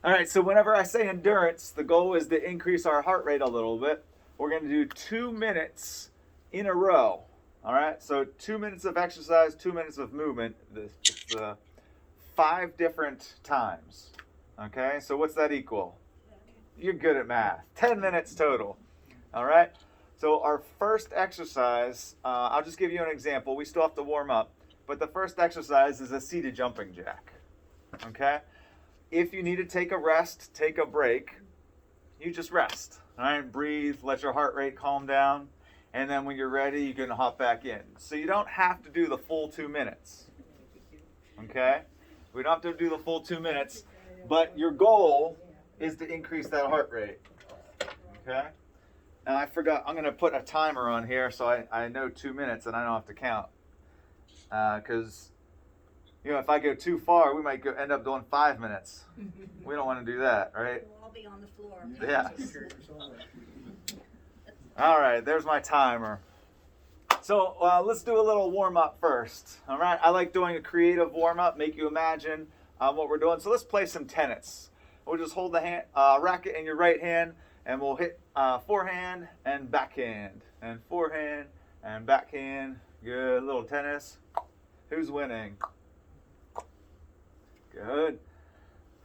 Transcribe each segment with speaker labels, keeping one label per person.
Speaker 1: All right, so whenever I say endurance, the goal is to increase our heart rate a little bit. We're going to do 2 minutes in a row. All right, so 2 minutes of exercise, 2 minutes of movement. It's 5 different times. Okay, so what's that equal? You're good at math. 10 minutes total. All right, so our first exercise, I'll just give you an example. We still have to warm up, but the first exercise is a seated jumping jack. Okay? If you need to take a rest, take a break, you just rest. All right, breathe, let your heart rate calm down, and then when you're ready, you can hop back in. So you don't have to do the full 2 minutes. Okay? We don't have to do the full 2 minutes, but your goal is to increase that heart rate. Okay? Now I forgot, I'm going to put a timer on here so I know 2 minutes and I don't have to count. Because if I go too far, we might end up doing 5 minutes. We don't want to do that, right?
Speaker 2: We'll all be on the floor.
Speaker 1: Yeah. All right, there's my timer. So let's do a little warm-up first. All right, I like doing a creative warm-up, make you imagine what we're doing. So let's play some tennis. We'll just hold the racket in your right hand, and we'll hit forehand and backhand, and forehand and backhand. Good, little tennis. Who's winning? Good.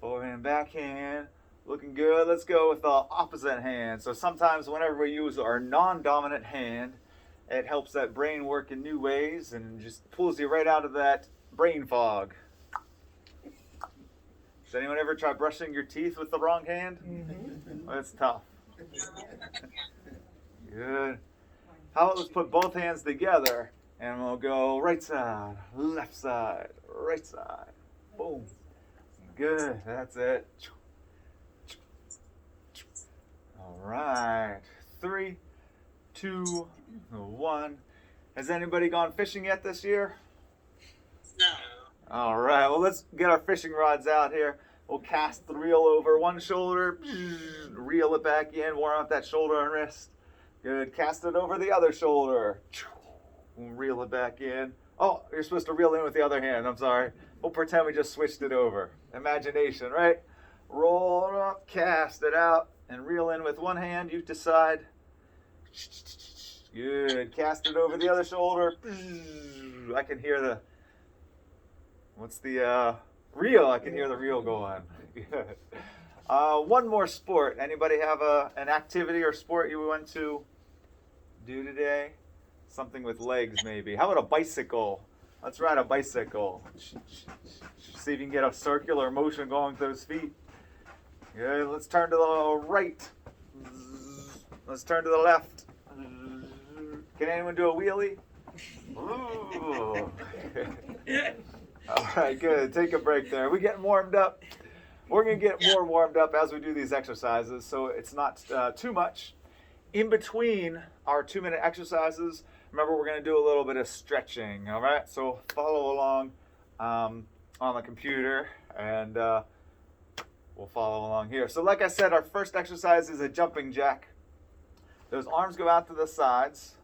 Speaker 1: Forehand, backhand. Looking good. Let's go with the opposite hand. So sometimes whenever we use our non-dominant hand, it helps that brain work in new ways and just pulls you right out of that brain fog. Does anyone ever try brushing your teeth with the wrong hand? Mm-hmm. Well, it's tough. Good. How about let's put both hands together and we'll go right side, right side. Boom. Good. That's it. All right. 3, 2, 1. Has anybody gone fishing yet this year?
Speaker 3: No.
Speaker 1: All right. Well, let's get our fishing rods out here. We'll cast the reel over one shoulder, reel it back in, warm up that shoulder and wrist. Good. Cast it over the other shoulder. Reel it back in. Oh, you're supposed to reel in with the other hand. I'm sorry. We'll pretend we just switched it over. Imagination, right? Roll it up, cast it out, and reel in with one hand. You decide. Good. Cast it over the other shoulder. I can hear the... What's the reel? I can hear the reel going. Good. One more sport. Anybody have an activity or sport you want to do today? Something with legs, maybe. How about a bicycle? Let's ride a bicycle. See if you can get a circular motion going with those feet. Good. Let's turn to the right. Let's turn to the left. Can anyone do a wheelie? Ooh. All right, good. Take a break there. We're getting warmed up. We're going to get more warmed up as we do these exercises, so it's not too much. In between our 2-minute exercises, remember we're going to do a little bit of stretching, all right? So follow along on the computer, and we'll follow along here. So like I said, our first exercise is a jumping jack. Those arms go out to the sides,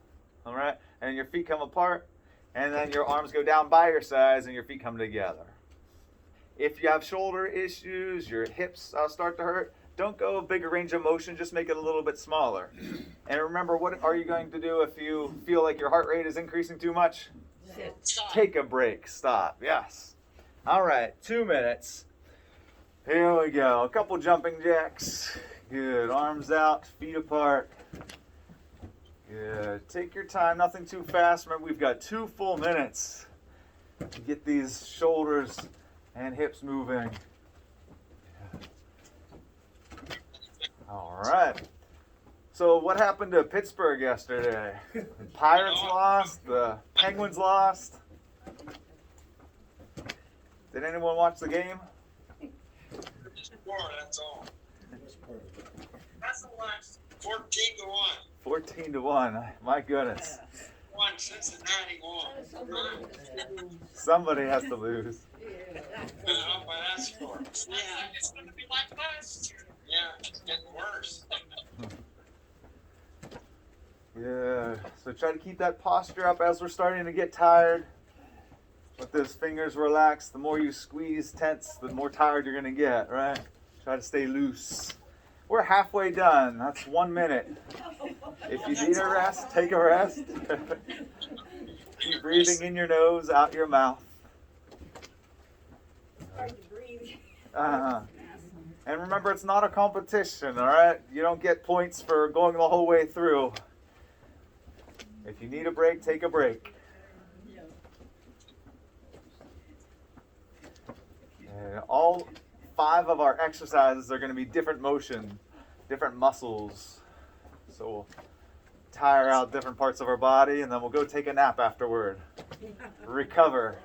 Speaker 1: all right? And your feet come apart, and then your arms go down by your sides, and your feet come together. If you have shoulder issues, your hips start to hurt, don't go a bigger range of motion, just make it a little bit smaller. And remember, what are you going to do if you feel like your heart rate is increasing too much?
Speaker 3: Stop.
Speaker 1: Take a break, stop, yes. All right, 2 minutes. Here we go, a couple jumping jacks. Good, arms out, feet apart. Good, take your time, nothing too fast. Remember, we've got 2 full minutes to get these shoulders and hips moving. All right. So what happened to Pittsburgh yesterday? The Pirates lost, the Penguins lost. Did anyone watch the game?
Speaker 3: That's all. That's the last 14-1.
Speaker 1: 14-1. My goodness.
Speaker 3: Won Cincinnati won.
Speaker 1: Somebody has to lose.
Speaker 3: By that score. Yeah. It's going to be like last year. Yeah, it's getting worse.
Speaker 1: Yeah. So try to keep that posture up as we're starting to get tired. let those fingers relax. The more you squeeze, tense, the more tired you're going to get, right? Try to stay loose. We're halfway done. That's 1 minute. If you need a rest, take a rest. Keep breathing in your nose, out your mouth.
Speaker 2: Hard to breathe.
Speaker 1: And remember, it's not a competition, all right? You don't get points for going the whole way through. If you need a break, take a break. And all 5 of our exercises are going to be different motion, different muscles. So we'll tire out different parts of our body, and then we'll go take a nap afterward. Recover.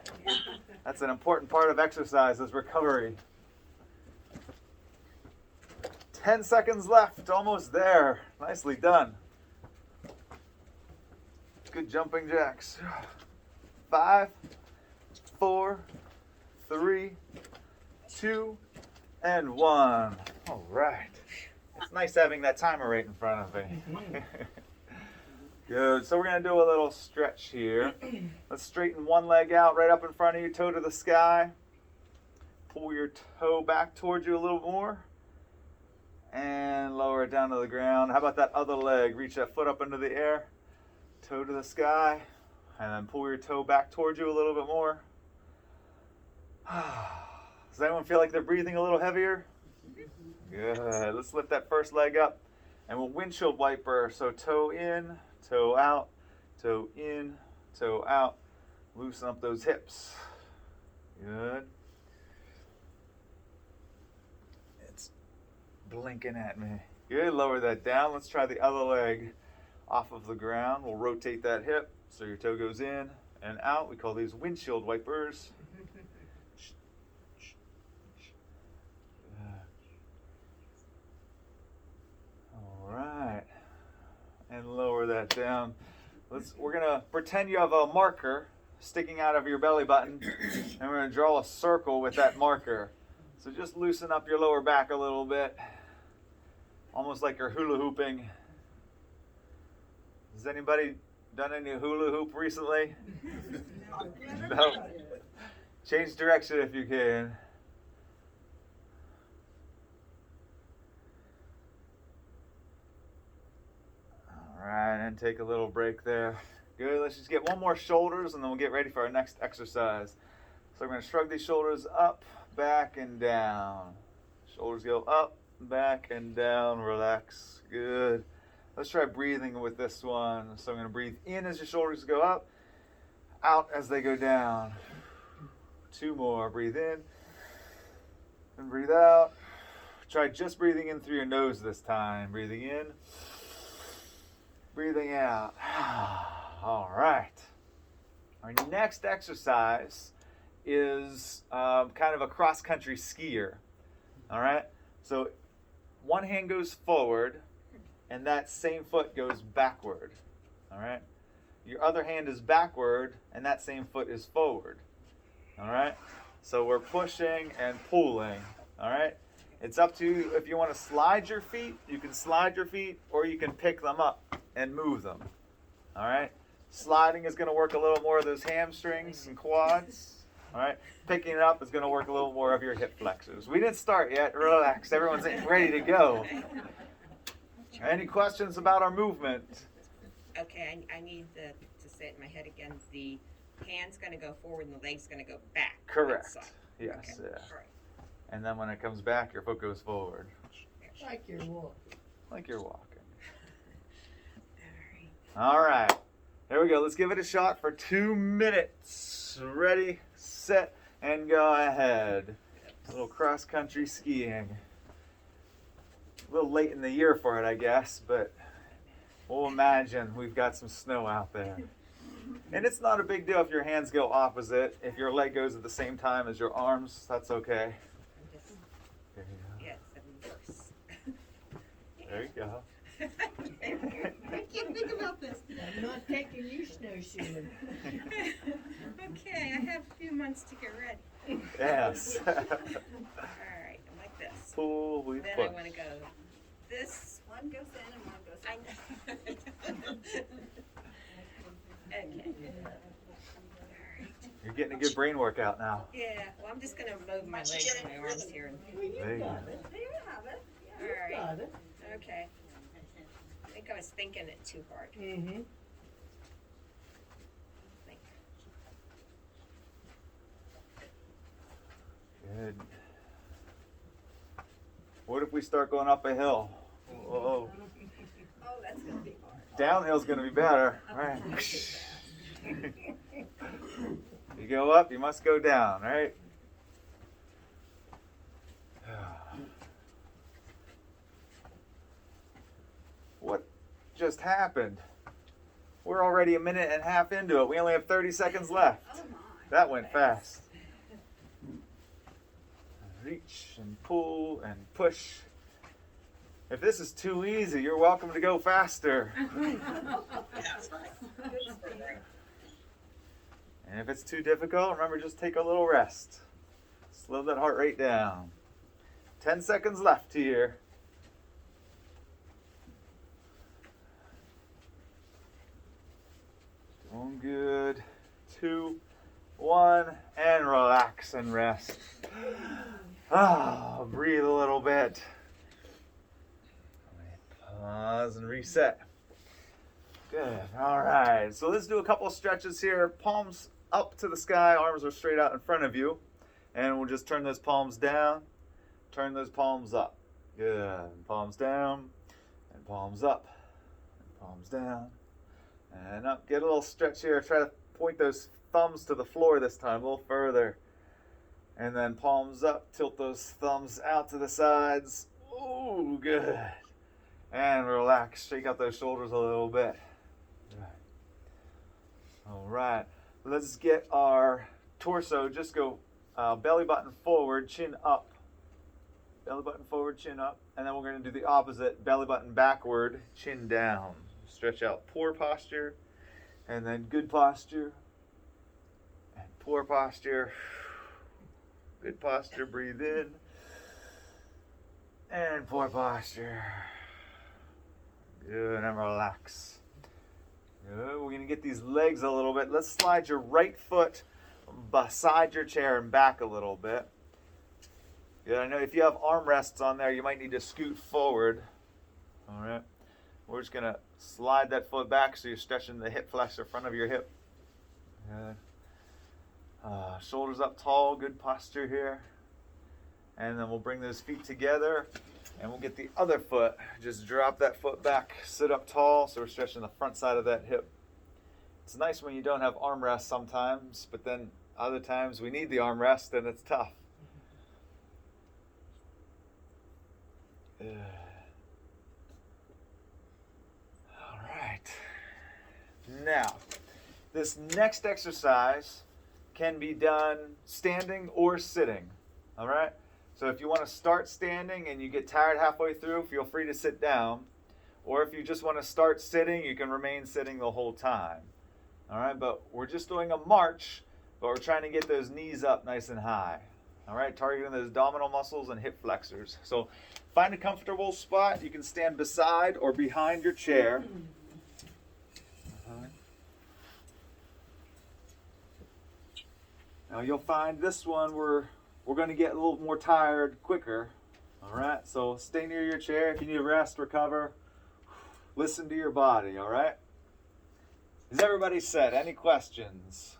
Speaker 1: That's an important part of exercise, is recovery. 10 seconds left, almost there. Nicely done. Good jumping jacks. 5, 4, 3, 2, and 1. All right. It's nice having that timer right in front of me. Good. So we're going to do a little stretch here. Let's straighten one leg out right up in front of you, toe to the sky. Pull your toe back towards you a little more. And lower it down to the ground. How about that other leg? Reach that foot up into the air. Toe to the sky. And then pull your toe back towards you a little bit more. Does anyone feel like they're breathing a little heavier? Good. Let's lift that first leg up. And we'll windshield wiper. So toe in, toe out, toe in, toe out. Loosen up those hips. Good. It's blinking at me. Good. Lower that down. Let's try the other leg off of the ground. We'll rotate that hip so your toe goes in and out. We call these windshield wipers. All right. And lower that down. We're gonna pretend you have a marker sticking out of your belly button, and we're gonna draw a circle with that marker. So just loosen up your lower back a little bit, almost like you're hula hooping. Has anybody done any hula hoop recently? No. Change direction if you can. All right, and take a little break there. Good, let's just get one more shoulders and then we'll get ready for our next exercise. So we're gonna shrug these shoulders up, back, and down. Shoulders go up, back, and down, relax, good. Let's try breathing with this one. So I'm gonna breathe in as your shoulders go up, out as they go down. 2 more, breathe in, and breathe out. Try just breathing in through your nose this time. Breathing in, breathing out. All right. Our next exercise is kind of a cross-country skier. All right. So one hand goes forward, and that same foot goes backward. All right. Your other hand is backward, and that same foot is forward. All right. So we're pushing and pulling. All right. It's up to you. If you want to slide your feet, you can slide your feet, or you can pick them up and move them. All right. Sliding is going to work a little more of those hamstrings and quads. All right. Picking it up is going to work a little more of your hip flexors. We didn't start yet. Relax. Everyone's ready to go. Any questions about our movement?
Speaker 2: Okay, I need to say it in my head again. The hand's going to go forward and the leg's going to go back.
Speaker 1: Correct. Yes.
Speaker 2: Okay.
Speaker 1: Yeah.
Speaker 2: All right.
Speaker 1: And then when it comes back, your foot goes forward.
Speaker 4: Like you're walking.
Speaker 1: Like you're walking.
Speaker 2: All right.
Speaker 1: All right. Here we go. Let's give it a shot for 2 minutes. Ready, set, and go ahead. A little cross-country skiing. A little late in the year for it, I guess, but we'll imagine we've got some snow out there. And it's not a big deal if your hands go opposite. If your leg goes at the same time as your arms, that's okay.
Speaker 2: I'm just,
Speaker 1: There you
Speaker 2: yes, I'm reverse.
Speaker 1: go. There you go.
Speaker 2: I can't think about this.
Speaker 4: I'm not taking you snowshoeing.
Speaker 2: Okay, I have a few months to get ready.
Speaker 1: Yes.
Speaker 2: All right, I'm like this.
Speaker 1: Pull, we
Speaker 2: Then
Speaker 1: push.
Speaker 2: I want to go this.
Speaker 5: One goes in and one goes out.
Speaker 2: I know. Okay. All right.
Speaker 1: You're getting a good brain workout now.
Speaker 2: Yeah, well, I'm just gonna move my legs and my arms here.
Speaker 4: Well, you
Speaker 1: There you
Speaker 4: got
Speaker 1: go.
Speaker 4: it.
Speaker 5: There you have it.
Speaker 4: You
Speaker 2: Alright.
Speaker 4: got it.
Speaker 2: Okay. I think I was thinking it too hard.
Speaker 4: Mm-hmm.
Speaker 1: Good. What if we start going up a hill? Whoa.
Speaker 5: Oh, that's gonna be hard.
Speaker 1: Downhill's gonna be better. Right. You go up, you must go down, right? What just happened? We're already a minute and a half into it. We only have 30 seconds left.
Speaker 5: Oh my.
Speaker 1: That went fast. Reach and pull and push. If this is too easy, you're welcome to go faster. And if it's too difficult, remember, just take a little rest. Slow that heart rate down. 10 seconds left here. Doing good. 2, 1, and relax and rest. Breathe a little bit. Pause and reset. Good. All right. So let's do a couple of stretches here. Palms up to the sky. Arms are straight out in front of you. And we'll just turn those palms down. Turn those palms up. Good. Palms down. And palms up. And palms down. And up. Get a little stretch here. Try to point those thumbs to the floor this time. A little further. And then palms up. Tilt those thumbs out to the sides. Ooh, good. And relax. Shake out those shoulders a little bit. All right. Let's get our torso. Just go belly button forward, chin up. Belly button forward, chin up. And then we're going to do the opposite. Belly button backward, chin down. Stretch out poor posture. And then good posture. And poor posture. Good posture. Breathe in. And poor posture. Good. And relax. Good. We're going to get these legs a little bit. Let's slide your right foot beside your chair and back a little bit. Good. I know if you have armrests on there, you might need to scoot forward. All right. We're just going to slide that foot back so you're stretching the hip flexor front of your hip. Good. Shoulders up tall. Good posture here. And then we'll bring those feet together. And we'll get the other foot. Just drop that foot back. Sit up tall. So we're stretching the front side of that hip. It's nice when you don't have armrests sometimes. But then other times we need the armrest and it's tough. All right. Now, this next exercise can be done standing or sitting. All right? So if you want to start standing and you get tired halfway through, feel free to sit down. Or if you just want to start sitting, you can remain sitting the whole time. All right, but we're just doing a march, but we're trying to get those knees up nice and high. All right, targeting those abdominal muscles and hip flexors. So find a comfortable spot. You can stand beside or behind your chair. Now you'll find this one we're going to get a little more tired quicker. All right, so stay near your chair. If you need a rest, recover. Listen to your body, all right? Is everybody set? Any questions?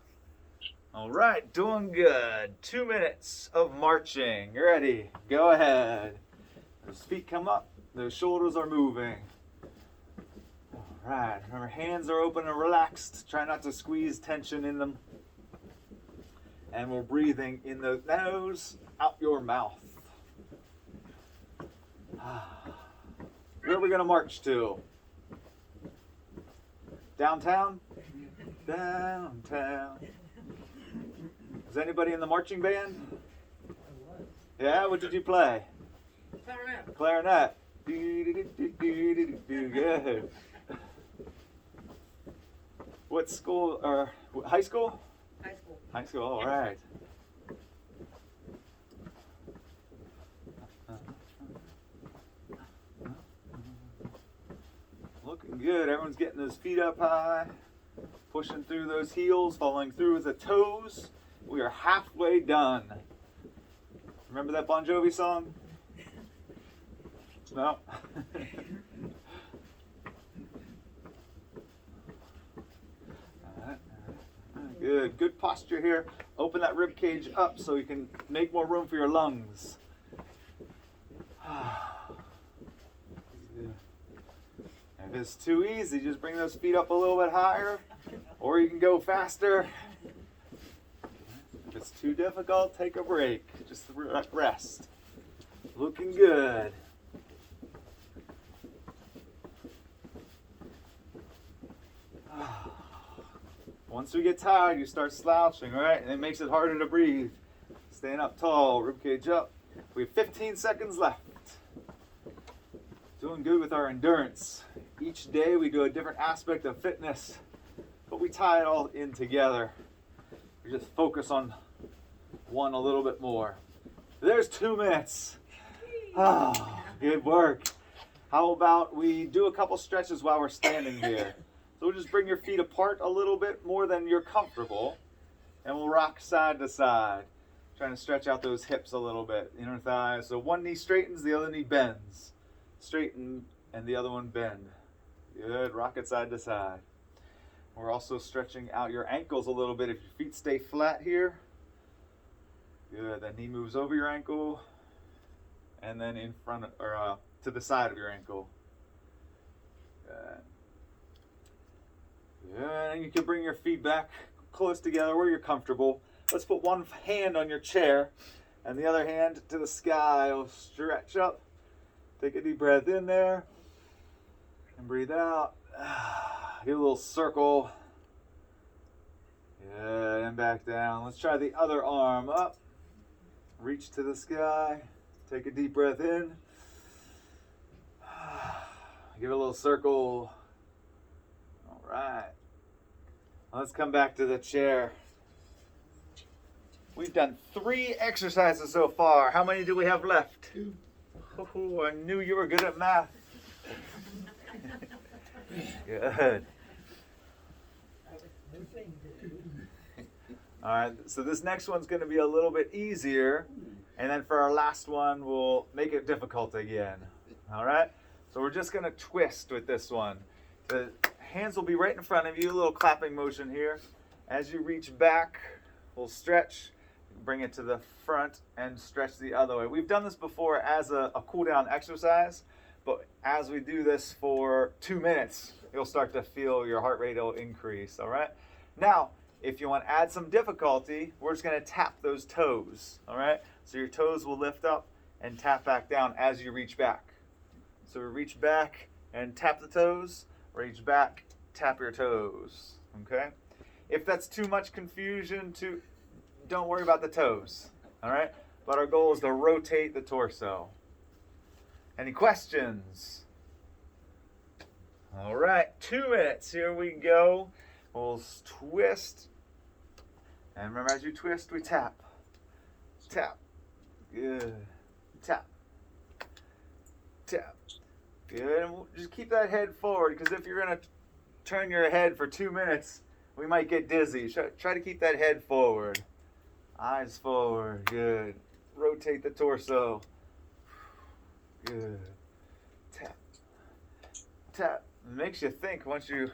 Speaker 1: All right, doing good. 2 minutes of marching. Ready? Go ahead. Those feet come up. Those shoulders are moving. All right, remember hands are open and relaxed. Try not to squeeze tension in them. And we're breathing in the nose, out your mouth. Where are we going to march to? Downtown? Downtown. Is anybody in the marching band? Yeah, what did you play?
Speaker 4: Clarinet.
Speaker 1: Clarinet. Good. What school, or high school?
Speaker 2: High school.
Speaker 1: High school, all right. Looking good. Everyone's getting those feet up high. Pushing through those heels, following through with the toes. We are halfway done. Remember that Bon Jovi song? No? Good. Good posture here. Open that rib cage up so you can make more room for your lungs. If it's too easy, just bring those feet up a little bit higher, or you can go faster. If it's too difficult, take a break. Just rest. Looking good. Once we get tired, you start slouching, right? And it makes it harder to breathe. Staying up tall, ribcage up. We have 15 seconds left. Doing good with our endurance. Each day we do a different aspect of fitness, but we tie it all in together. We just focus on one a little bit more. There's 2 minutes. Good work. How about we do a couple stretches while we're standing here? So we'll just bring your feet apart a little bit more than you're comfortable, and we'll rock side to side, trying to stretch out those hips a little bit, inner thighs. So one knee straightens, the other knee bends. Straighten, and the other one bend. Good, rock it side to side. We're also stretching out your ankles a little bit. If your feet stay flat here, good, that knee moves over your ankle, and then in front, or to the side of your ankle. Good. Good, and you can bring your feet back close together where you're comfortable. Let's put one hand on your chair, and the other hand to the sky. We'll stretch up. Take a deep breath in there and breathe out. Get a little circle. Good, and back down. Let's try the other arm up. Reach to the sky. Take a deep breath in. Give it a little circle. All right. Let's come back to the chair. We've done 3 exercises so far. How many do we have left?
Speaker 4: 2.
Speaker 1: Oh, I knew you were good at math. Good. All right, so this next one's going to be a little bit easier. And then for our last one, we'll make it difficult again. All right? So we're just going to twist with this one. The hands will be right in front of you, a little clapping motion here. As you reach back, we'll stretch. Bring it to the front and stretch the other way. We've done this before as a cool down exercise, but as we do this for 2 minutes, you'll start to feel your heart rate will increase, all right? Now, if you want to add some difficulty, we're just going to tap those toes, all right? So your toes will lift up and tap back down as you reach back. So we reach back and tap the toes, reach back, tap your toes, okay? If that's too much confusion, don't worry about the toes, all right? But our goal is to rotate the torso. Any questions? All right, 2 minutes. Here we go. We'll twist. And remember, as you twist, we tap. Tap. Good. Tap. Tap. Good. And we'll just keep that head forward, because if you're going to turn your head for 2 minutes, we might get dizzy. Try to keep that head forward. Eyes forward. Good. Rotate the torso. Good. Tap. Tap. It makes you think once you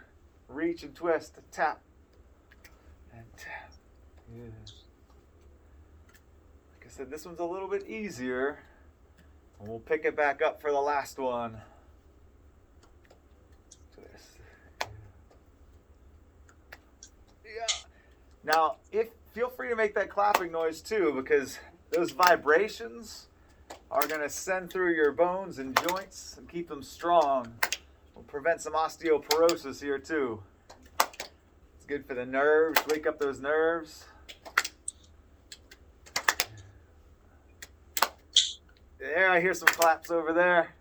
Speaker 1: reach and twist. Tap. And tap. Good. Like I said, this one's a little bit easier. And we'll pick it back up for the last one. Twist. Yeah. Now, feel free to make that clapping noise too, because those vibrations are going to send through your bones and joints and keep them strong. We'll prevent some osteoporosis here too. It's good for the nerves, wake up those nerves. There, I hear some claps over there.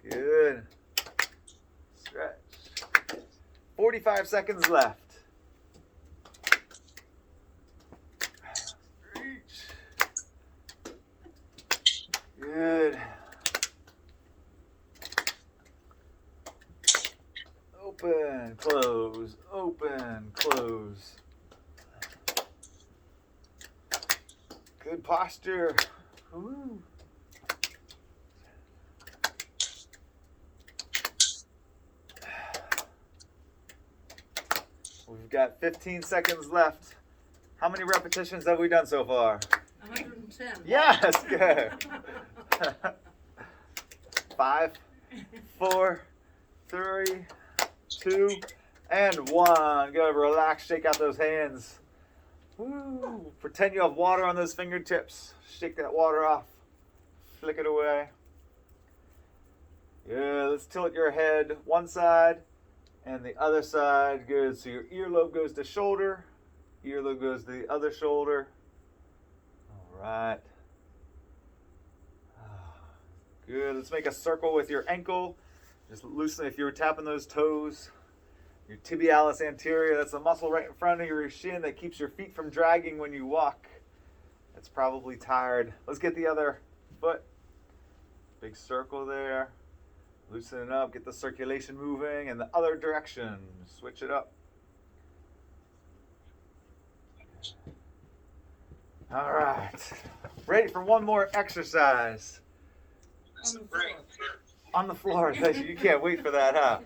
Speaker 1: Good. Stretch. 45 seconds left. Good. Open. and close, open, close. Good posture. Woo. We've got 15 seconds left. How many repetitions have we done so far?
Speaker 4: 110.
Speaker 1: Yes, good. 5, 4, 3, 2, and 1. Go, relax, shake out those hands. Woo. Pretend you have water on those fingertips. Shake that water off. Flick it away. Yeah, let's tilt your head one side and the other side. Good. So your earlobe goes to shoulder. Earlobe goes to the other shoulder. All right. Good. Let's make a circle with your ankle. Just loosen if you were tapping those toes. Your tibialis anterior, that's the muscle right in front of your shin that keeps your feet from dragging when you walk. It's probably tired. Let's get the other foot. Big circle there. Loosen it up, get the circulation moving in the other direction. Switch it up. All right. Ready for one more exercise.
Speaker 3: That's a break.
Speaker 1: On the floor. You can't wait for that, huh?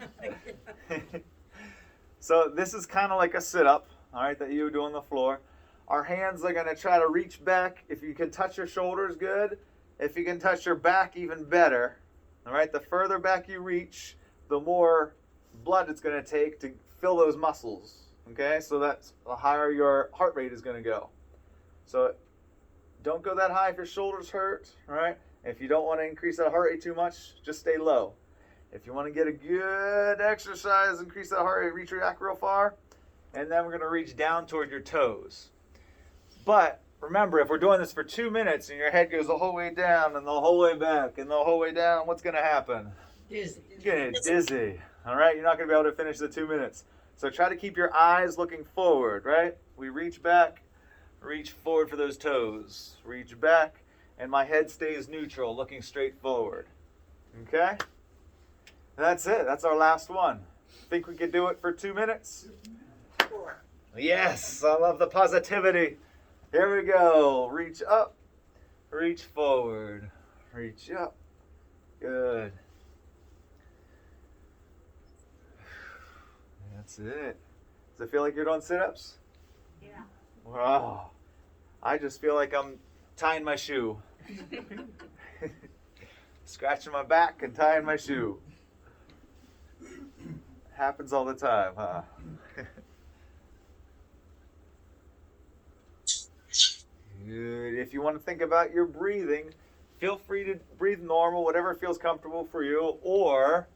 Speaker 1: So this is kind of like a sit-up, all right, that you do on the floor. Our hands are going to try to reach back. If you can touch your shoulders, good. If you can touch your back, even better. All right, the further back you reach, the more blood it's going to take to fill those muscles. Okay, so that's the higher your heart rate is going to go. So don't go that high if your shoulders hurt, all right? If you don't want to increase that heart rate too much, just stay low. If you want to get a good exercise, increase that heart rate, reach your back real far, and then we're going to reach down toward your toes. But remember, if we're doing this for 2 minutes and your head goes the whole way down and the whole way back and the whole way down, what's going to happen?
Speaker 4: Dizzy.
Speaker 1: You're going to get dizzy, all right? You're not going to be able to finish the 2 minutes. So try to keep your eyes looking forward, right? We reach back, reach forward for those toes. Reach back, and my head stays neutral, looking straight forward. Okay? That's it. That's our last one. Think we could do it for 2 minutes? Yes, I love the positivity. Here we go. Reach up, reach forward, reach up. Good. That's it. Does it feel like you're doing sit-ups?
Speaker 5: Yeah.
Speaker 1: Wow. I just feel like I'm tying my shoe. Scratching my back and tying my shoe. Happens all the time, huh? Good. If you want to think about your breathing, feel free to breathe normal, whatever feels comfortable for you, or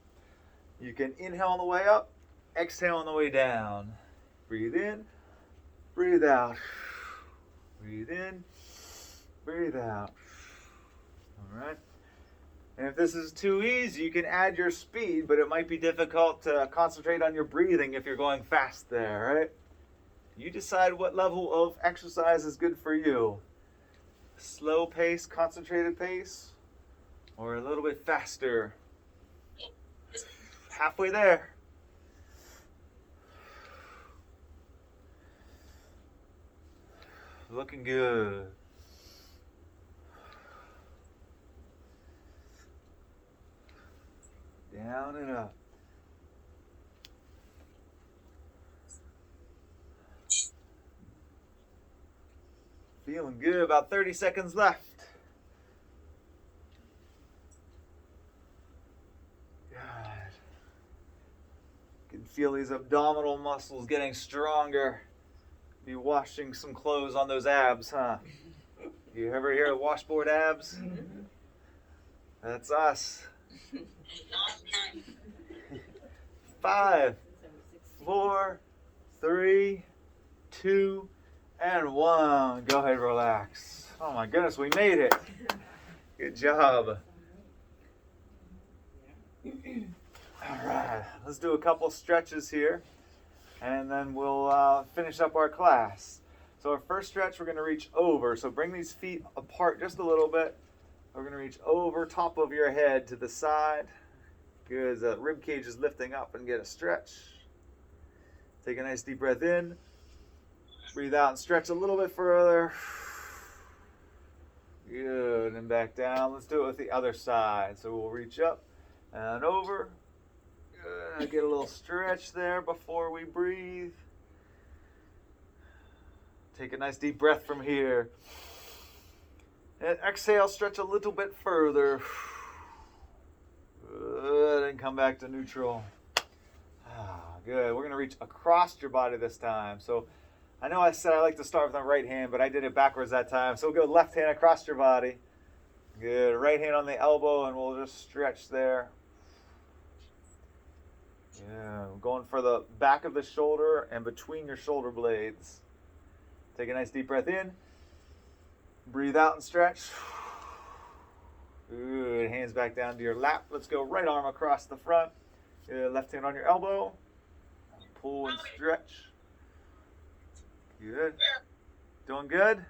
Speaker 1: you can inhale on the way up, exhale on the way down. Breathe in, breathe out. Breathe in, breathe out. All right. And if this is too easy, you can add your speed, but it might be difficult to concentrate on your breathing if you're going fast there, right? You decide what level of exercise is good for you. Slow pace, concentrated pace, or a little bit faster. Halfway there. Looking good. Down and up. Feeling good. About 30 seconds left. Good. You can feel these abdominal muscles getting stronger. Be washing some clothes on those abs, huh? You ever hear of washboard abs? That's us. 5, 4, 3, 2, and 1. Go ahead, relax. Oh my goodness, we made it. Good job. All right, let's do a couple stretches here, and then we'll finish up our class. So our first stretch, we're going to reach over. So bring these feet apart just a little bit. We're going to reach over top of your head to the side. Good. The rib cage is lifting up and get a stretch. Take a nice deep breath in. Breathe out and stretch a little bit further. Good, and back down. Let's do it with the other side. So we'll reach up and over. Good. Get a little stretch there before we breathe. Take a nice deep breath from here. And exhale, stretch a little bit further. Good, and come back to neutral. Good. We're going to reach across your body this time. So I know I said I like to start with the right hand, but I did it backwards that time. So we'll go left hand across your body. Good. Right hand on the elbow, and we'll just stretch there. Yeah. Going for the back of the shoulder and between your shoulder blades. Take a nice deep breath in. Breathe out and stretch. Good. Hands back down to your lap. Let's go right arm across the front. Good. Left hand on your elbow. Pull and stretch. Good. Doing good?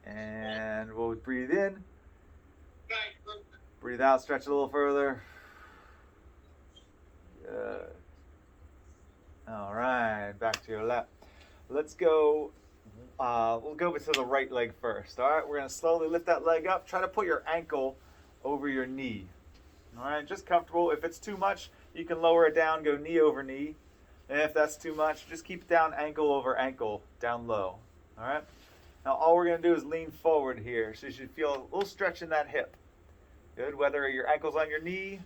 Speaker 1: And we'll breathe in. Breathe out, stretch a little further. Good. All right, back to your left. Let's go, we'll go to the right leg first. All right, we're going to slowly lift that leg up. Try to put your ankle over your knee. All right, just comfortable. If it's too much, you can lower it down, go knee over knee. And if that's too much, just keep it down ankle over ankle, down low. All right? Now all we're going to do is lean forward here. So you should feel a little stretch in that hip. Good. Whether your ankle's on your knee,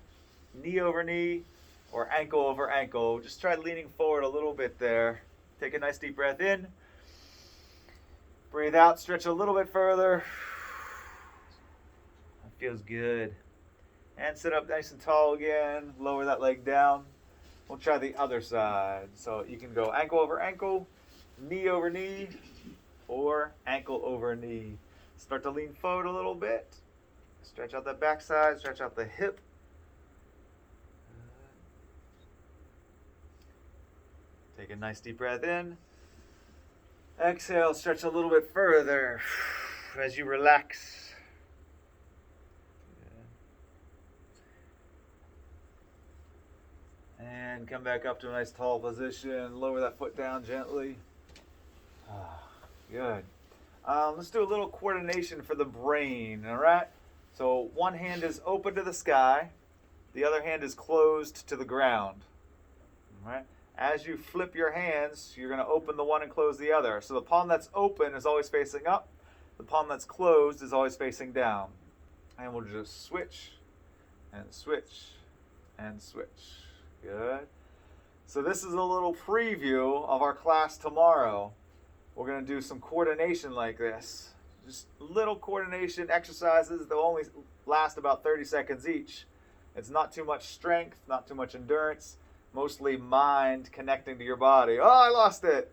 Speaker 1: knee over knee, or ankle over ankle. Just try leaning forward a little bit there. Take a nice deep breath in. Breathe out, stretch a little bit further. That feels good. And sit up nice and tall again. Lower that leg down. We'll try the other side. So you can go ankle over ankle, knee over knee, or ankle over knee. Start to lean forward a little bit. Stretch out that backside, stretch out the hip. Take a nice deep breath in. Exhale, stretch a little bit further as you relax. And come back up to a nice tall position. Lower that foot down gently. Good. Let's do a little coordination for the brain, all right? So one hand is open to the sky. The other hand is closed to the ground, all right? As you flip your hands, you're going to open the one and close the other. So the palm that's open is always facing up. The palm that's closed is always facing down. And we'll just switch and switch and switch. Good. So this is a little preview of our class tomorrow. We're going to do some coordination like this. Just little coordination exercises. They'll only last about 30 seconds each. It's not too much strength, not too much endurance. Mostly mind connecting to your body. Oh, I lost it.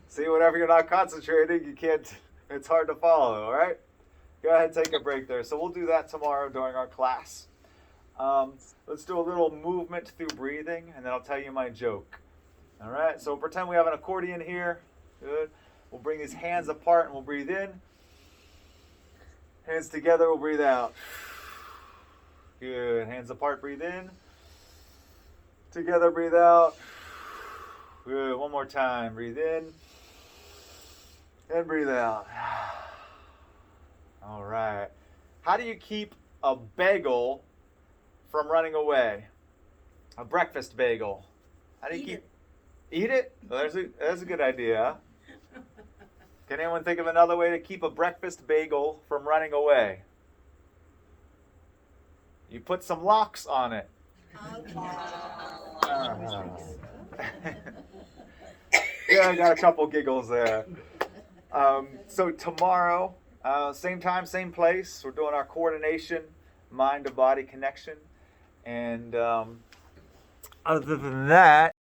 Speaker 1: See, whenever you're not concentrating, you can't, it's hard to follow, all right? Go ahead and take a break there. So we'll do that tomorrow during our class. Let's do a little movement through breathing, and then I'll tell you my joke. All right, so pretend we have an accordion here. Good. We'll bring these hands apart and we'll breathe in. Hands together, we'll breathe out. Good. Hands apart, breathe in. Together, breathe out. Good. One more time. Breathe in. And breathe out. All right. How do you keep a bagel from running away? A breakfast bagel. How do you Eat it? Well, that's a good idea. Can anyone think of another way to keep a breakfast bagel from running away? You put some locks on it. Yeah, I got a couple giggles there. So tomorrow, same time, same place, we're doing our coordination, mind to body connection. And other than that,